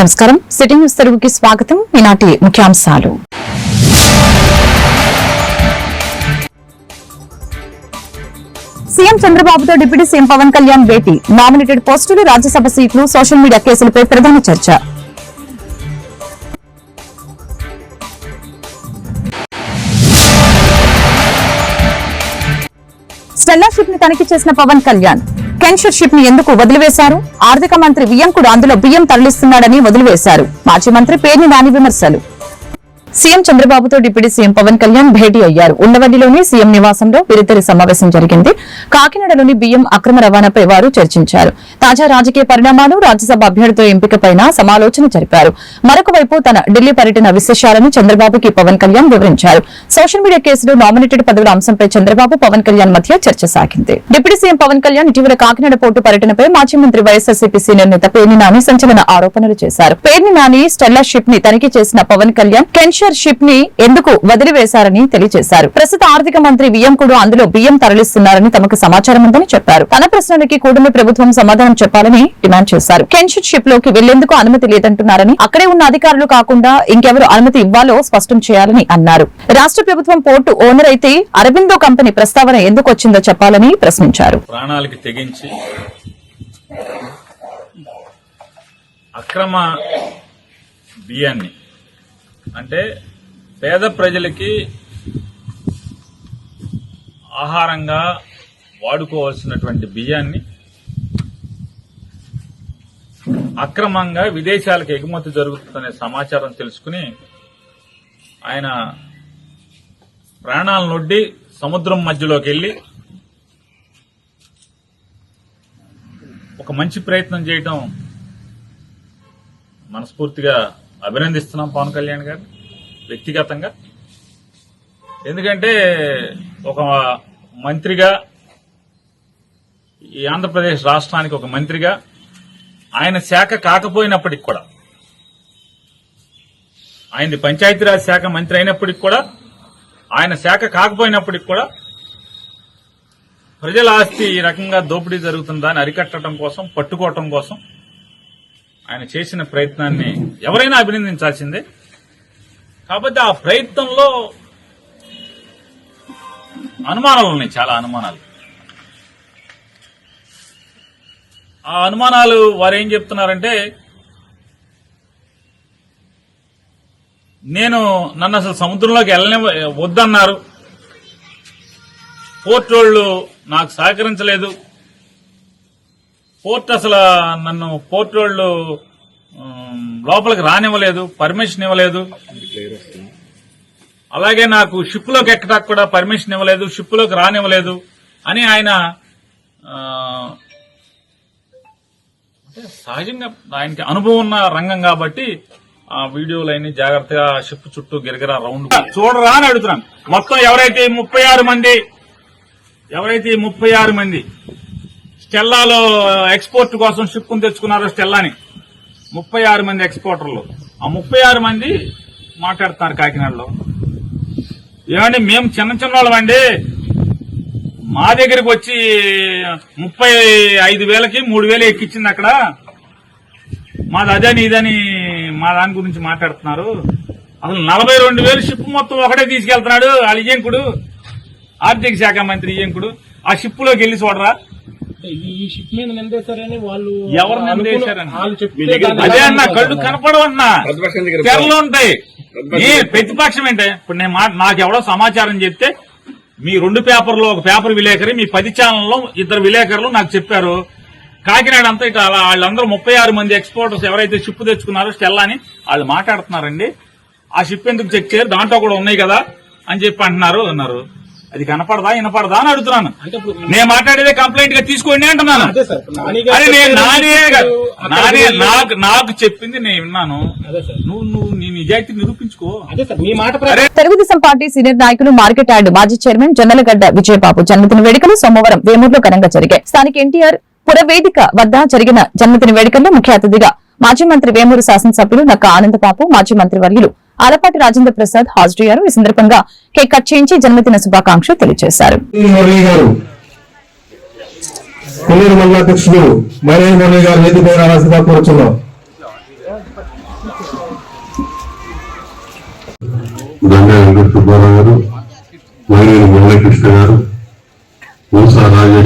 నమస్కారం. City news తెలుగుకి స్వాగతం. ఈనాటి ముఖ్యాంశాలు. సీఎం చంద్రబాబుతో డిప్యూటీ సీఎం పవన్ కళ్యాణ్ భేటీ. నామినేటెడ్ పోస్టులు, రాజ్యసభ సీట్లు, సోషల్ మీడియా కేసులపై ప్రధాన చర్చ. స్టెల్లా షిప్ ని తనిఖీ చేసిన పవన్ కళ్యాణ్ కెన్షర్ షిప్ ని ఎందుకు వదిలివేశారు? ఆర్థిక మంత్రి వియ్యంకుడు అందులో బియ్యం తరలిస్తున్నాడని వదిలివేశారు. మాజీ మంత్రి పేర్ని నాని విమర్శలు. సీఎం చంద్రబాబుతో డిప్యూటీ సీఎం పవన్ కళ్యాణ్ భేటీ అయ్యారు. ఉండవల్లిలోని సీఎం నివాసంలో వీరిద్దరి సమావేశం జరిగింది. కాకినాడలోని బియ్యం అక్రమ రవాణాపై వారు చర్చించారు. తాజా రాజకీయ పరిణామాలు, రాజ్యసభ అభ్యర్థుల ఎంపికపై సమాలోచన జరిపారు. మరొక వైపు తన ఢిల్లీ పర్యటన విశేషాలను చంద్రబాబుకి పవన్ కళ్యాణ్ వివరించారు. సోషల్ మీడియా కేసులు, నామినేటెడ్ పదవుల అంశంపై చంద్రబాబు, పవన్ కళ్యాణ్ మధ్య చర్చ సాగింది. డిప్యూటీ సీఎం పవన్ కళ్యాణ్ ఇటీవల కాకినాడ పోర్టు పర్యటనపై మాజీ మంత్రి వైఎస్ఆర్సీపీ సీనియర్ నేత పేర్ని నాని సంచలన ఆరోపణలు చేశారు. పేర్ని నాని స్టెల్లా షిప్ ని తనిఖీ చేసిన పవన్ కళ్యాణ్ కెన్షర్ షిప్ ని ఎందుకు వదిలివేశారని తెలియజేశారు. ప్రస్తుత ఆర్థిక మంత్రి వియ్యంకుడు అందులో బియ్యం తరలిస్తున్నారని తమకు సమాచారం ఉందని చెప్పారు. తన ప్రశ్నలకి కూటమి ప్రభుత్వం సమాధానం చెప్పాలని డిమాండ్ చేశారు. కెన్షర్ షిప్ లోకి వెళ్లేందుకు అనుమతి లేదంటున్నారని, అక్కడే ఉన్న అధికారులు కాకుండా ఇంకెవరు అనుమతి ఇవ్వాలో స్పష్టం చేయాలని అన్నారు. రాష్ట్ర ప్రభుత్వం పోర్టు ఓనర్ అయితే అరబిందో కంపెనీ ప్రస్తావన ఎందుకు వచ్చిందో చెప్పాలని ప్రశ్నించారు. ప్రాణాలకి తెగించి అక్రమ బియ్యాన్ని, అంటే పేద ప్రజలకి ఆహారంగా వాడుకోవాల్సినటువంటి బియ్యాన్ని అక్రమంగా విదేశాలకు ఎగుమతి జరుగుతుందనే సమాచారం తెలుసుకుని ఆయన ప్రాణాలనొడ్డి సముద్రం మధ్యలోకి వెళ్లి ఒక మంచి ప్రయత్నం చేయటం మనస్ఫూర్తిగా అభినందిస్తున్నాం పవన్ కళ్యాణ్ గారు వ్యక్తిగతంగా. ఎందుకంటే ఒక మంత్రిగా, ఈ ఆంధ్రప్రదేశ్ రాష్ట్రానికి ఒక మంత్రిగా, ఆయన శాఖ కాకపోయినప్పటికి కూడా, ఆయనది పంచాయతీరాజ్ శాఖ మంత్రి అయినప్పటికి కూడా, ఆయన శాఖ కాకపోయినప్పటికి కూడా ప్రజల ఆస్తి ఈ రకంగా దోపిడీ జరుగుతుందని అరికట్టడం కోసం, పట్టుకోవటం కోసం ఆయన చేసిన ప్రయత్నాన్ని ఎవరైనా అభినందించాల్సిందే. కాబట్టి ఆ ప్రయత్నంలో అనుమానాలు ఉన్నాయి, చాలా అనుమానాలు. ఆ అనుమానాలు వారు ఏం చెప్తున్నారంటే, నన్ను అసలు సముద్రంలోకి వద్దన్నారు, పోర్ట్ వాళ్ళు నాకు సహకరించలేదు, పోర్ట్ అసలు నన్ను పోర్ట్ వాళ్ళు లోపలికి రానివ్వలేదు, పర్మిషన్ ఇవ్వలేదు, అలాగే నాకు షిప్ లోకి ఎక్కడానికి కూడా పర్మిషన్ ఇవ్వలేదు, షిప్ లోకి రానివ్వలేదు అని ఆయన సహజంగా ఆయనకి అనుభవం ఉన్న రంగం కాబట్టి ఆ వీడియోలన్నీ జాగ్రత్తగా షిప్ చుట్టూ గిరగిరా రౌండ్ చూడరా అని అడుగుతున్నాను. మొత్తం ఎవరైతే 36 మంది స్టెల్లాలో ఎక్స్పోర్ట్ కోసం షిప్ తెచ్చుకున్నారో స్టెల్లాని 36 మంది ఎక్స్పోర్టర్లు, ఆ 36 మంది మాట్లాడుతున్నారు కాకినాడలో. ఏమండి మేము చిన్న వాళ్ళమండి, మా దగ్గరికి వచ్చి 35,000కి 3,000 ఎక్కిచ్చింది అక్కడ, మాది అదని ఇదని మా దాని గురించి మాట్లాడుతున్నారు. అసలు 42,000 షిప్ మొత్తం ఒకటే తీసుకెళ్తున్నాడు వాళ్ళ ఇయ్యంకుడు, ఆర్థిక శాఖ మంత్రి ఇయ్యంకుడు. ఆ షిప్ లోకి వెళ్లి చూడరా, ఈ షిప్ మీద నిందేశారని వాళ్ళు ఎవరు నిందేశారని అదే అన్న, కళ్ళు కనపడవన్నా, తెరలు ఉంటాయి. ప్రతిపక్షం ఏంటే, ఇప్పుడు నాకు ఎవడో సమాచారం చెప్తే, మీ 2 పేపర్లో ఒక పేపర్ విలేకరి, మీ 10 ఛానల్లో 2 విలేకరులు నాకు చెప్పారు. కాకినాడ అంతా ఇట్లా వాళ్ళందరూ 36 మంది ఎక్స్పోర్టర్స్ ఎవరైతే షిప్ తెచ్చుకున్నారో స్టెల్లా అని వాళ్ళు మాట్లాడుతున్నారండి. ఆ షిప్ ఎందుకు చెక్ చేయరు, దాంట్లో కూడా ఉన్నాయి కదా అని చెప్పి అన్నారు. అది కనపడదా వినపడదా అని అడుగుతున్నాను. నేను మాట్లాడేదే కంప్లైంట్ గా తీసుకోండి అంటున్నాను. నాకు చెప్పింది నేను విన్నాను. నువ్వు నీ నిజాయితీ నిరూపించుకో. తెలుగుదేశం పార్టీ సీనియర్ నాయకులు, మార్కెట్ యార్డ్ మాజీ చైర్మన్ జొన్నలగడ్డ విజయబాబు జన్మదిన వేడుకలు సోమవారం వేమూరులో ఘనంగా జరిగాయి. స్థానిక ఎన్టీఆర్ పురవేదిక వద్ద జరిగిన జన్మదిన వేడుకల్లో ముఖ్య అతిథిగా మాజీ మంత్రి వేమూరు శాసనసభ్యులు నక్క ఆనందబాబు, మాజీ మంత్రి వర్యులు ఆలపాటి రాజేంద్ర ప్రసాద్ హాజరయ్యారు. ఈ సందర్భంగా కేక్ కట్ చేయించి జన్మదిన శుభాకాంక్షలు తెలియజేశారు. దండ వెంకట సుబ్బారావు గారు, వైరేని మురళీకృష్ణ గారు, మూసా రాజేష్,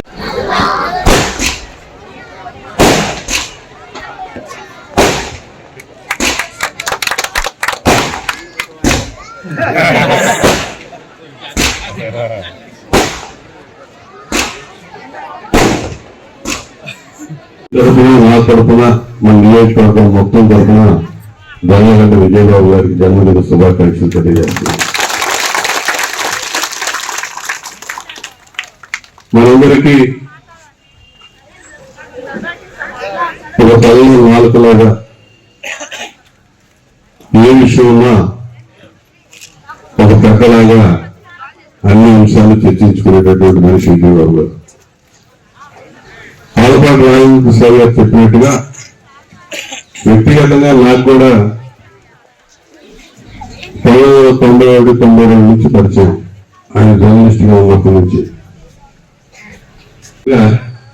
నా తరఫున మన నియోజకవర్గం మొత్తం తరఫున దండగంట విజయబాబు గారికి జన్మదిన శుభాకాంక్షలు తెలియజేస్తున్నాను. మనందరికీ ఒక తల్లి నాలుకలాగా ఏ విషయం ఉన్నా ఒక ప్రక్కలాగా అన్ని అంశాలు చర్చించుకునేటటువంటి మనిషి విజయబాబు గారు. ఆలపాటి రాజేంద్ర సార్ గారు చెప్పినట్టుగా వ్యక్తిగతంగా నాకు కూడా 1991-92 నుంచి పరిచయం, ఆయన జర్నలిస్ట్ గా ఉన్నప్పటి నుంచి.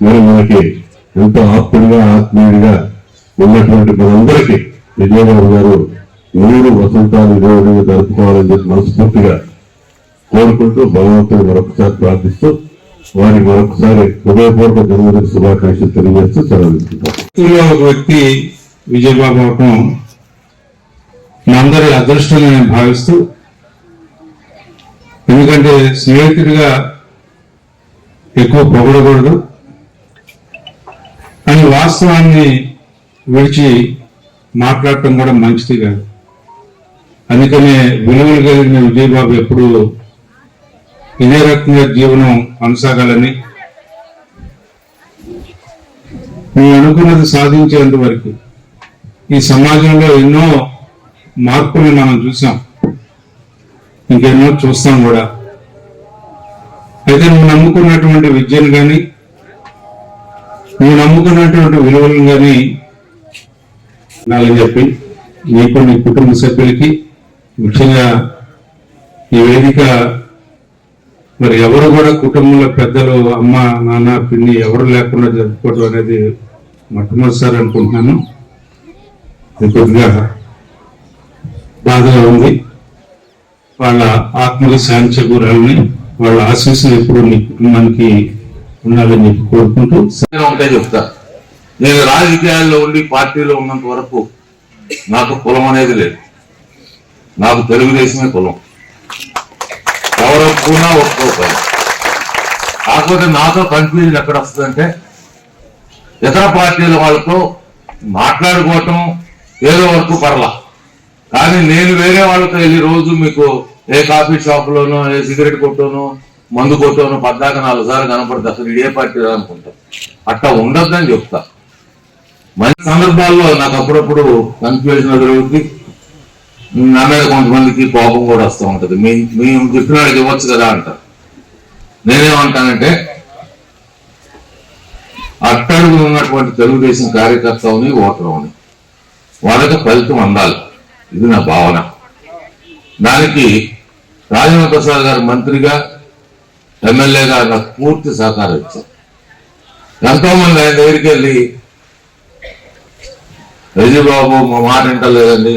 మరి మనకి ఎంతో ఆప్తుడిగా ఆత్మీయుడిగా ఉన్నటువంటి మనందరికీ విజయబాబు గారు 3 వసంతాలు విజయవాడగా జరుపుకోవాలని చెప్పి మనస్ఫూర్తిగా కోరుకుంటూ భగవంతుడు మరొకసారి ప్రార్థిస్తూ వారికి మరొకసారి హృదయపూర్వక జన్మదిన శుభాకాంక్షలు తెలియజేస్తూ సెలవుకుంటాం. ఒక వ్యక్తి విజయబాబు అవటం మనందరి అదృష్టం నేను భావిస్తూ, ఎందుకంటే స్నేహితుడిగా ఎక్కువ పొగడకూడదు అని వాస్తవాన్ని విడిచి మాట్లాడటం కూడా మంచిది కాదు. అందుకనే విలువలు కలిగిన విజయబాబు ఎప్పుడు ఇదే రకంగా జీవనం కొనసాగాలని, మేము అనుకున్నది సాధించేంత వరకు ఈ సమాజంలో ఎన్నో మార్పులు మనం చూసాం, ఇంకెన్నో చూస్తాం కూడా. అయితే నువ్వు నమ్ముకున్నటువంటి విద్యను కానీ, నువ్వు నమ్ముకున్నటువంటి విలువలను కానీ ఉండాలని చెప్పి నీకు, నీ కుటుంబ సభ్యులకి, ముఖ్యంగా ఈ వేదిక మరి ఎవరు కూడా కుటుంబంలో పెద్దలు అమ్మ నాన్న పిన్ని ఎవరు లేకుండా జరుపుకోవడం అనేది మొట్టమొదటిసారి అనుకుంటున్నాను. కొద్దిగా బాధగా ఉంది. వాళ్ళ ఆత్మకి శాంతి చేకూరాలని, వాళ్ళ ఆశీస్సులు ఎప్పుడు నీ కుటుంబానికి ఉండాలని చెప్పి కోరుకుంటూ ఒకటే చెప్తా, నేను రాజకీయాల్లో ఉండి పార్టీలో ఉన్నంత వరకు నాకు కులం అనేది లేదు. నాకు తెలుగుదేశమే కులం. ఎవరు ఒప్పుకున్నా ఒప్పుకోవాలి. కాకపోతే నాతో కన్ఫ్యూజన్ ఎక్కడ వస్తుందంటే, ఇతర పార్టీల వాళ్ళతో మాట్లాడుకోవటం ఏదో వరకు పర్లా, కానీ నేను వేరే వాళ్ళతో వెళ్ళి రోజు మీకు ఏ కాఫీ షాపులోనో ఏ సిగరెట్ కొట్టోనో మందు కొట్టోనో 14 సార్లు కనపడతా, అసలు ఏ పార్టీ అనుకుంటా. అట్లా ఉండొద్దని చెప్తా. మంచి సందర్భాల్లో నాకు అప్పుడప్పుడు కన్ఫ్యూజన్ ఎదురవుతుంది. నా మీద కొంతమందికి కోపం కూడా వస్తూ ఉంటది. మేము చెప్పిన వాళ్ళకి ఇవ్వచ్చు కదా అంటారు. నేనేమంటానంటే, అట్టడుగు ఉన్నటువంటి తెలుగుదేశం కార్యకర్తని ఓటర్ని వాళ్ళకి ఫలితం అందాలి, ఇది నా భావన. దానికి రాజేంద్ర ప్రసాద్ గారు మంత్రిగా, ఎమ్మెల్యేగా నాకు పూర్తి సహకారం ఇచ్చారు. ఎంతో మంది ఆయన దగ్గరికి వెళ్ళి, విజయబాబు మా మాట వింటలేదండి,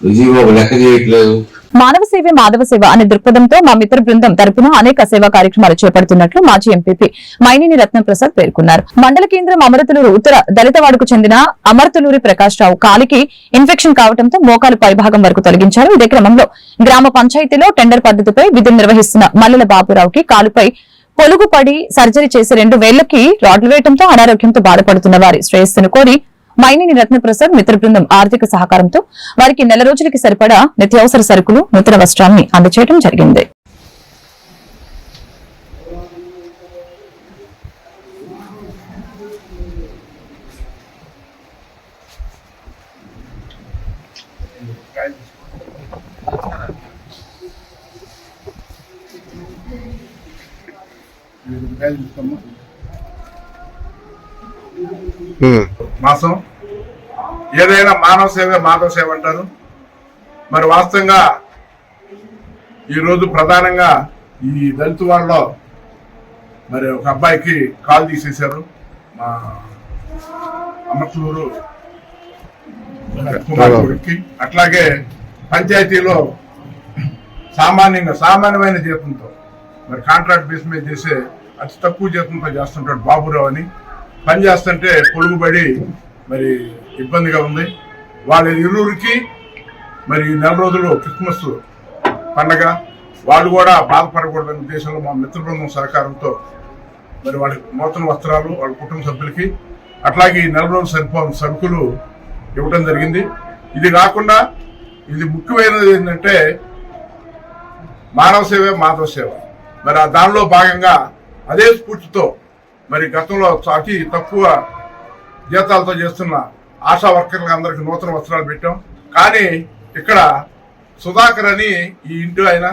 విజయబాబు లెక్క చేయట్లేదు. మానవ సేవే మాధవ సేవ అనే దృక్పథంతో మా మిత్ర బృందం తరపున అనేక సేవా కార్యక్రమాలు చేపడుతున్నట్లు మాజీ ఎంపీపీ మైనేని రత్నప్రసాద్ పేర్కొన్నారు. మండల కేంద్రం అమరతులూరు ఉత్తర దళితవాడకు చెందిన అమరతులూరి ప్రకాష్ రావు కాలికి ఇన్ఫెక్షన్ కావడంతో మోకాలు పైభాగం వరకు తొలగించారు. ఇదే క్రమంలో గ్రామ పంచాయతీలో టెండర్ పద్ధతిపై విధులు నిర్వహిస్తున్న మల్లెల బాబురావుకి కాలుపై పొలుగు పడి సర్జరీ చేసి 2 వేళ్లకి రాడ్లు వేయడంతో అనారోగ్యంతో బాధపడుతున్న వారి శ్రేయస్సును కోరి మైనేని రత్నప్రసాద్ మిత్ర బృందం ఆర్థిక సహకారంతో వారికి నెల రోజులకి సరిపడా నిత్యావసర సరుకులు, నూతన వస్త్రాన్ని అందజేయడం జరిగింది. మాసం ఏదైనా మానవ సేవ మాధవ సేవ అంటారు. మరి వాస్తవంగా ఈరోజు ప్రధానంగా ఈ దళిత వాళ్ళలో మరి ఒక అబ్బాయికి కాలు తీసేశారు. మా అమర్తూరు కుమారుడికి. అట్లాగే పంచాయతీలో సామాన్యమైన జీతంతో మరి కాంట్రాక్ట్ బేస్ మీద చేసే అతి తక్కువ జీతంతో చేస్తుంటాడు బాబురావు అని. పని చేస్తుంటే పొడుగుబడి మరి ఇబ్బందిగా ఉంది. వాళ్ళ ఇరువురికి మరి 4 రోజులు క్రిస్మస్ పండగ, వాళ్ళు కూడా బాధపడకూడదనే ఉద్దేశంలో మా మిత్ర బృందం సహకారంతో మరి వాళ్ళకి నూతన వస్త్రాలు వాళ్ళ కుటుంబ సభ్యులకి, అట్లాగే ఈ 4 రోజులు సరిపోని సరుకులు ఇవ్వడం జరిగింది. ఇది కాకుండా ఇది ముఖ్యమైనది ఏంటంటే మానవ సేవే మాధవ సేవ. మరి దానిలో భాగంగా అదే స్ఫూర్తితో మరి గతంలో అతి తక్కువ జీతాలతో చేస్తున్న ఆశా వర్కర్లకు అందరికి నూతన వస్త్రాలు పెట్టాం. కానీ ఇక్కడ సుధాకర్ అని ఈ ఇంటి ఆయన,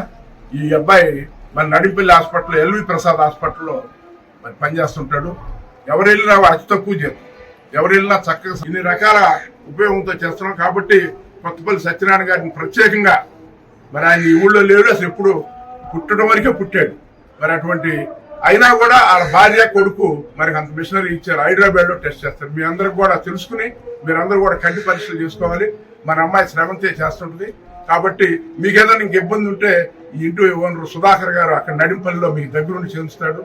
ఈ అబ్బాయి మరి నడింపల్లి హాస్పిటల్, ఎల్వి ప్రసాద్ హాస్పిటల్లో మరి పనిచేస్తుంటాడు. ఎవరు వెళ్ళినా అతి తక్కువ జీతం, ఎవరు వెళ్ళినా చక్కగా ఇన్ని రకాల ఉపయోగంతో చేస్తున్నాం. కాబట్టి కొత్తపల్లి సత్యనారాయణ గారిని ప్రత్యేకంగా మరి ఆయన ఈ ఊళ్ళో లేడు, అసలు ఎప్పుడు పుట్టడం వరకే పుట్టాడు. మరి అటువంటి అయినా కూడా వాళ్ళ భార్య కొడుకు మరి అంత మిషనరీ ఇచ్చారు, హైదరాబాద్ లో టెస్ట్ చేస్తారు. మీ అందరికి కూడా తెలుసుకుని మీరందరూ కూడా కంటి పరీక్షలు చేసుకోవాలి. మన అమ్మాయి శ్రవంతే చేస్తుంటది. కాబట్టి మీకేదైనా ఇంక ఇబ్బంది ఉంటే ఈ ఇంటి ఓనర్ సుధాకర్ గారు అక్కడ నడింపల్లిలో మీకు దగ్గరుండి చేస్తాడు.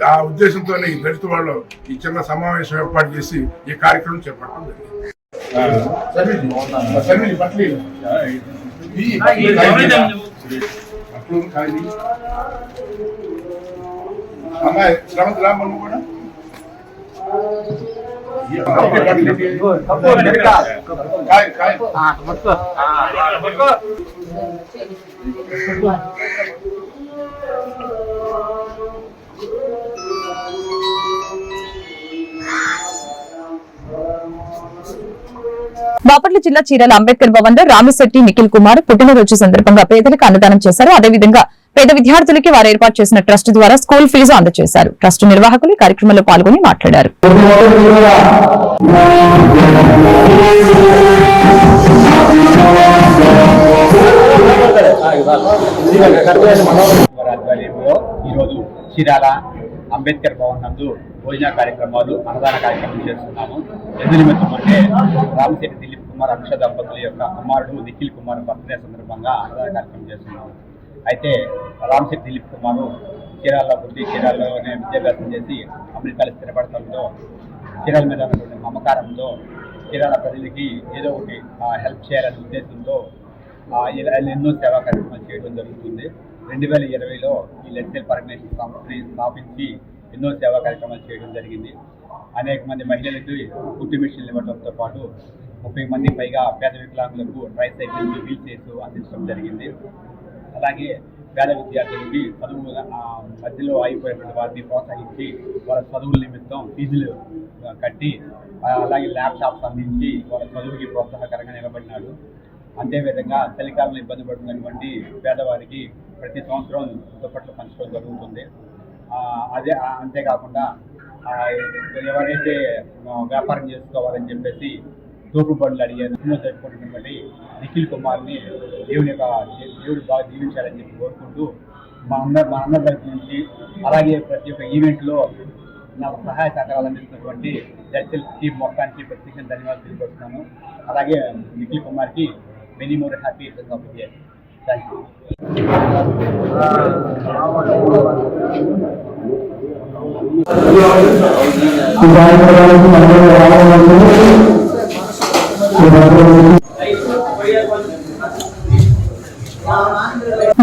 ఆ ఉద్దేశంతోనే ఈ దళిత వాళ్ళు ఈ చిన్న సమావేశం ఏర్పాటు చేసి ఈ కార్యక్రమం చేపట్టడం జరిగింది. అమ్మాయి శ్రవంతి రామన్న కూడా బాపట్ల జిల్లా చీరాల అంబేద్కర్ భవన్ లో రామిశెట్టి నిఖిల్ కుమార్ పుట్టినరోజు సందర్భంగా పేదలకు అన్నదానం చేశారు. అదేవిధంగా పేద విద్యార్థులకి వారు ఏర్పాటు చేసిన ట్రస్ట్ ద్వారా స్కూల్ ఫీజు అందజేశారు. ట్రస్ట్ నిర్వాహకులు ఈ కార్యక్రమంలో పాల్గొని మాట్లాడారు. ఈరోజు చీరాల అంబేద్కర్ భవన్ నందు భోజన కార్యక్రమాలు, అన్నదాన కార్యక్రమం చేస్తున్నాము. ఎందు నిమిత్తం అంటే రామిశెట్టి దిలీప్ కుమార్ అనుష దంపతుల యొక్క కుమారుడు నిఖిల్ కుమార్ బర్త్డే సందర్భంగా అన్నదాన కార్యక్రమం చేస్తున్నాము. అయితే రామిశెట్టి దిలీప్ కుమారు చీరాల్లో పుట్టి చీరాల్లోనే విద్యాభ్యాసం చేసి అమెరికాలో స్థిరపడటంతో చీరాల మీద ఉన్నటువంటి మమకారంతో చీరాల ప్రజలకి ఏదో ఒకటి హెల్ప్ చేయాలనే ఉద్దేశంతో ఎన్నో సేవా కార్యక్రమాలు చేయడం జరుగుతుంది. 2020లో ఈ లెట్సెల్ పర్మనేషన్ సంస్థని స్థాపించి ఎన్నో సేవా కార్యక్రమాలు చేయడం జరిగింది. అనేక మంది మహిళలకి కుట్టు మిషన్లు ఇవ్వడంతో పాటు 30 మందికి పైగా పేద వికలాంగులకు ట్రైసైకిల్స్, వీల్ చైర్స్ అందించడం జరిగింది. అలాగే పేద విద్యార్థులకి చదువు మధ్యలో అయిపోయినటువంటి వారిని ప్రోత్సహించి వాళ్ళ చదువుల నిమిత్తం ఫీజులు కట్టి అలాగే ల్యాప్టాప్స్ అందించి వాళ్ళ చదువుకి ప్రోత్సాహకరంగా నిలబడినాడు. అంతేవిధంగా చలికాలంలో ఇబ్బంది పడుతున్నటువంటి పేదవారికి ప్రతి సంవత్సరం దుప్పట్లు పంచడం జరుగుతుంది. అంతేకాకుండా ఎవరైతే వ్యాపారం చేసుకోవాలని చెప్పేసి తోపు బండ్లు అడిగారు జరుపుకుంటున్నటువంటి నిఖిల్ కుమార్ని దేవుడు బాగా జీవించాలని చెప్పి కోరుకుంటూ మా అందరి దగ్గర నుంచి అలాగే ప్రతి ఒక్క ఈవెంట్లో నాకు సహాయ సహకారాలు అందిస్తున్నటువంటి జడ్సెల్ టీం మొత్తానికి ప్రత్యేకంగా ధన్యవాదాలు తెలియపరుస్తున్నాను. అలాగే నిఖిల్ కుమార్కి many more happy returns of the year. Thank you.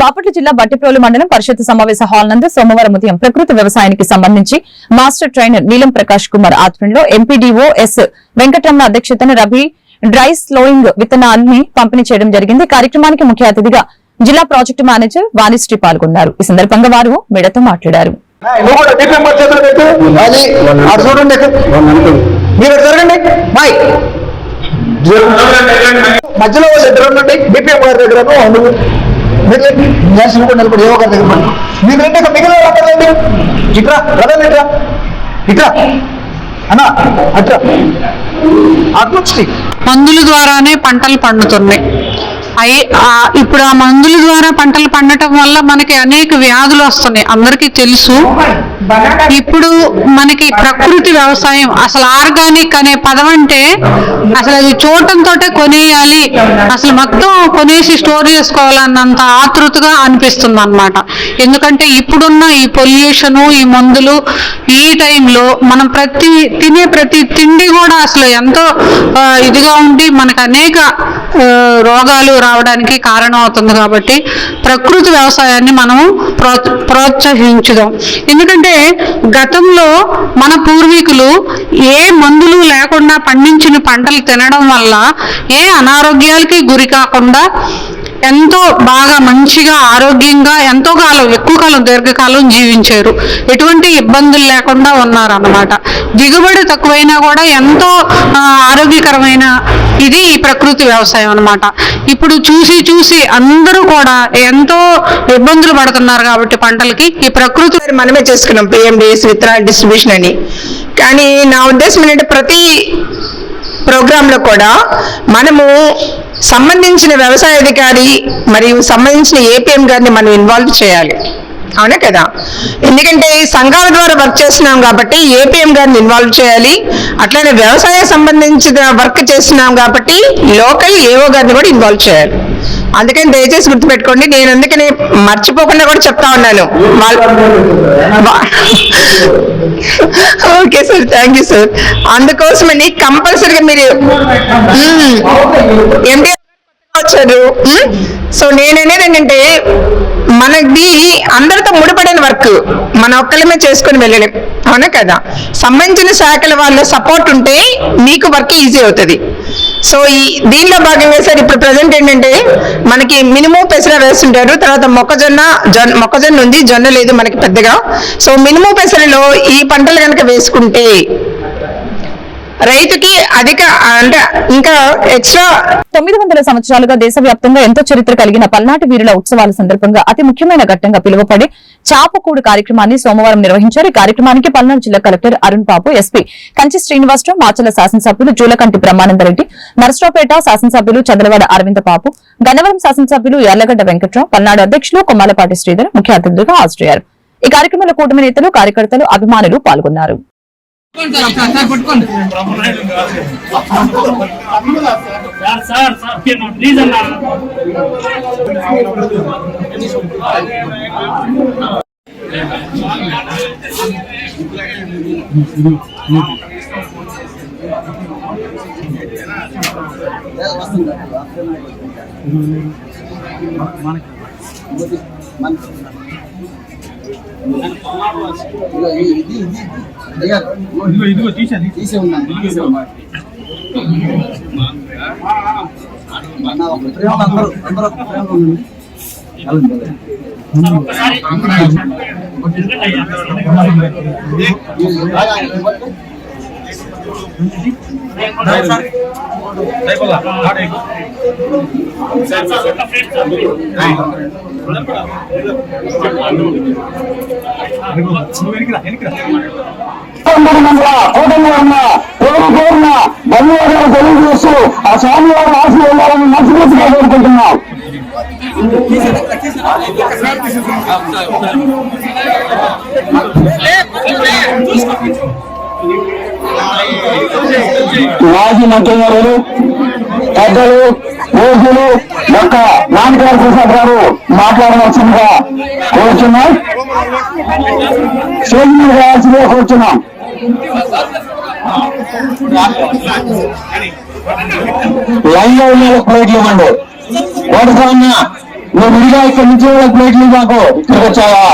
Bapatla జిల్లా బట్టిప్రోలు మండలం పరిషత్ సమావేశ హాల్ నందు సోమవారం ఉదయం ప్రకృతి వ్యవసాయానికి సంబంధించి మాస్టర్ ట్రైనర్ నీలం ప్రకాష్ కుమార్ ఆధ్వర్యంలో ఎంపీడీఓ ఎస్ వెంకటరమణ అధ్యక్షతన రబీ డ్రై స్లోయింగ్ విత్తనాలని పంపిణీ చేయడం జరిగింది. కార్యక్రమానికి ముఖ్య అతిథిగా జిల్లా ప్రాజెక్టు మేనేజర్ వాణిశ్రీ పాల్గొన్నారు. ఈ సందర్భంగా వారు మీడియాతో మాట్లాడారు. మధ్యలో వాళ్ళు ఇద్దరు ఉండండి, బీపీఎం గారి దగ్గర నిలబడి ఏవో గారి దగ్గర మీరు రెండు మిగిలిన రాదండి. ఇట్రా రదండి, ఇట్రా ఇట్రా అన్నా అట్రా. మందుల ద్వారానే పంటలు పండుతున్నాయి. ఇప్పుడు ఆ మందుల ద్వారా పంటలు పండటం వల్ల మనకి అనేక వ్యాధులు వస్తున్నాయి, అందరికీ తెలుసు. ఇప్పుడు మనకి ప్రకృతి వ్యవసాయం అసలు ఆర్గానిక్ అనే పదం అంటే అసలు అది చూడటంతో కొనేయాలి, అసలు మొత్తం కొనేసి స్టోర్ చేసుకోవాలన్నంత ఆతృతగా అనిపిస్తుంది అనమాట. ఎందుకంటే ఇప్పుడున్న ఈ పొల్యూషన్, ఈ మందులు, ఈ టైంలో మనం తినే ప్రతి తిండి కూడా అసలు ఎంతో ఇదిగా ఉండి మనకు అనేక రోగాలు రావడానికి కారణం అవుతుంది. కాబట్టి ప్రకృతి వ్యవసాయాన్ని మనము ప్రోత్సహించుదాం. ఎందుకంటే గతంలో మన పూర్వీకులు ఏ మందులు లేకుండా పండించిన పంటలు తినడం వల్ల ఏ అనారోగ్యాలకి గురి కాకుండా ఎంతో బాగా మంచిగా ఆరోగ్యంగా ఎంతో కాలం, ఎక్కువ కాలం, దీర్ఘకాలం జీవించారు. ఎటువంటి ఇబ్బందులు లేకుండా ఉన్నారన్నమాట. దిగుబడి తక్కువైనా కూడా ఎంతో ఆరోగ్యకరమైన ఇది ఈ ప్రకృతి వ్యవసాయం అన్నమాట. ఇప్పుడు చూసి అందరూ కూడా ఎంతో ఇబ్బందులు పడుతున్నారు. కాబట్టి పంటలకి ఈ ప్రకృతి మనమే చేసుకున్నాం PMDS విత్తనాల డిస్ట్రిబ్యూషన్ అని. కానీ నా ఉద్దేశం ఏంటంటే ప్రతి ప్రోగ్రాంలో కూడా మనము సంబంధించిన వ్యవసాయ అధికారి మరియు సంబంధించిన APM గారిని మనం ఇన్వాల్వ్ చేయాలి. అవునా కదా? ఎందుకంటే సంఘాల ద్వారా వర్క్ చేస్తున్నాం కాబట్టి APM గారిని ఇన్వాల్వ్ చేయాలి. అట్లానే వ్యవసాయ సంబంధించిన వర్క్ చేస్తున్నాం కాబట్టి లోకల్ AO గారిని కూడా ఇన్వాల్వ్ చేయాలి. అందుకని దయచేసి గుర్తుపెట్టుకోండి. నేను అందుకని మర్చిపోకుండా కూడా చెప్తా ఉన్నాను. Okay sir, thank you sir. అందుకోసమని కంపల్సరీగా మీరు MD వచ్చారు. సో నేననేది ఏంటంటే మనది అందరితో ముడిపడిన వర్క్, మన ఒక్కళ్ళమే చేసుకుని వెళ్ళలేం. అవునా కదా? సంబంధించిన శాఖల వాళ్ళ సపోర్ట్ ఉంటే మీకు వర్క్ ఈజీ అవుతుంది. సో దీనిలో భాగంగా సార్ ఇప్పుడు ప్రజెంట్ ఏంటంటే మనకి మినిమం పెసర వేస్తుంటారు. తర్వాత మొక్కజొన్న ఉంది, జొన్న లేదు మనకి పెద్దగా. సో మినిమం పెసరలో ఈ పంటలు కనుక వేసుకుంటే రైతుకి అధిక అంటే ఇంకా ఎక్స్ట్రా 900 సంవత్సరాలుగా దేశవ్యాప్తంగా ఎంతో చరిత్ర కలిగిన పల్నాటి వీరుల ఉత్సవాల సందర్భంగా అతి ముఖ్యమైన ఘట్టంగా పిలువపడే చాపకూడు కార్యక్రమాన్ని సోమవారం నిర్వహించారు. ఈ కార్యక్రమానికి పల్నాడు జిల్లా కలెక్టర్ అరుణ్ బాబు, ఎస్పీ కంచి శ్రీనివాసరావు, మాచల శాసనసభ్యులు జూలకంటి బ్రహ్మానందరెడ్డి, నరసరావుపేట శాసనసభ్యులు చదలవాడ అరవింద బాబు, గన్నవరం శాసనసభ్యులు యార్లగడ్డ వెంకట్రావు, పల్నాడు అధ్యక్షులు కొమ్మాలపాటి శ్రీధర్ ముఖ్య అతిథులుగా హాజరయ్యారు. ఈ కార్యక్రమంలో కూటమి నేతలు, కార్యకర్తలు, అభిమానులు పాల్గొన్నారు. ఇదిగో తీసే ఉన్నాను. తెలియజేస్తూ ఆ స్వామి వారి ఆశీర్వాదాలను మనస్ఫూర్తిగా కోరుకుంటున్నాం. మాజీ మంత్రులు, పెద్దలు, యోగులు డాక్టర్ నాన్నగారు ప్రసాద్ గారు మాట్లాడవలసిందిగా కోరుచున్నాం. స్టేజ్ మీద రావాల్సిందిగా కోరుచున్నాం. లైన్ లో ఉన్న ప్లేట్లు ఇవ్వండి. కోటస్వామి నువ్వు విడిగా ఇక్కడి నుంచి ప్లేట్లు మాకు ఇక్కడికి వచ్చావా?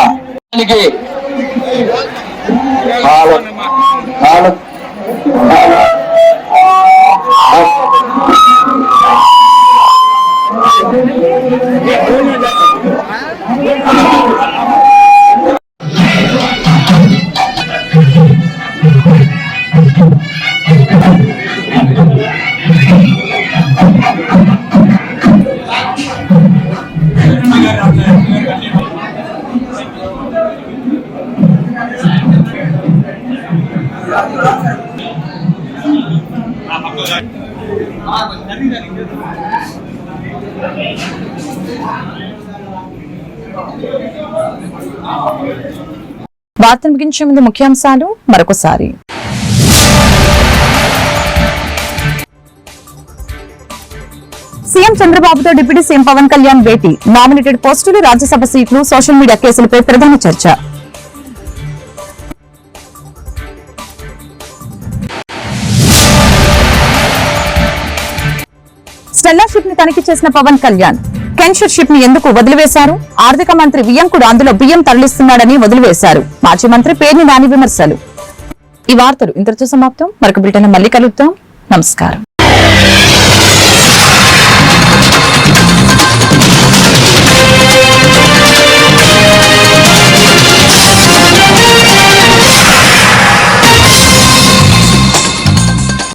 వార్తను ముగించే ముందు ముఖ్యాంశాలు మరొకసారి. సీఎం చంద్రబాబుతో డిప్యూటీ సీఎం పవన్ కళ్యాణ్ భేటీ. నామినేటెడ్ పోస్టులు, రాజ్యసభ సీట్లు, సోషల్ మీడియా కేసులపై ప్రధాన చర్చ. స్టెల్లాషిప్ ని తనిఖీ చేసిన పవన్ కళ్యాణ్ కెన్షర్ షిప్ ని ఎందుకు వదిలివేశారు? ఆర్థిక మంత్రి వియ్యంకుడు అందులో బియ్యం తరలిస్తున్నాడని వదిలివేశారు. మాజీ మంత్రి పేర్ని నాని విమర్శలు. ఈ వార్తలు ఇంతటితో సమాప్తం. మరొక బ్రిటన్ మళ్ళీ కలుద్దాం. నమస్కారం.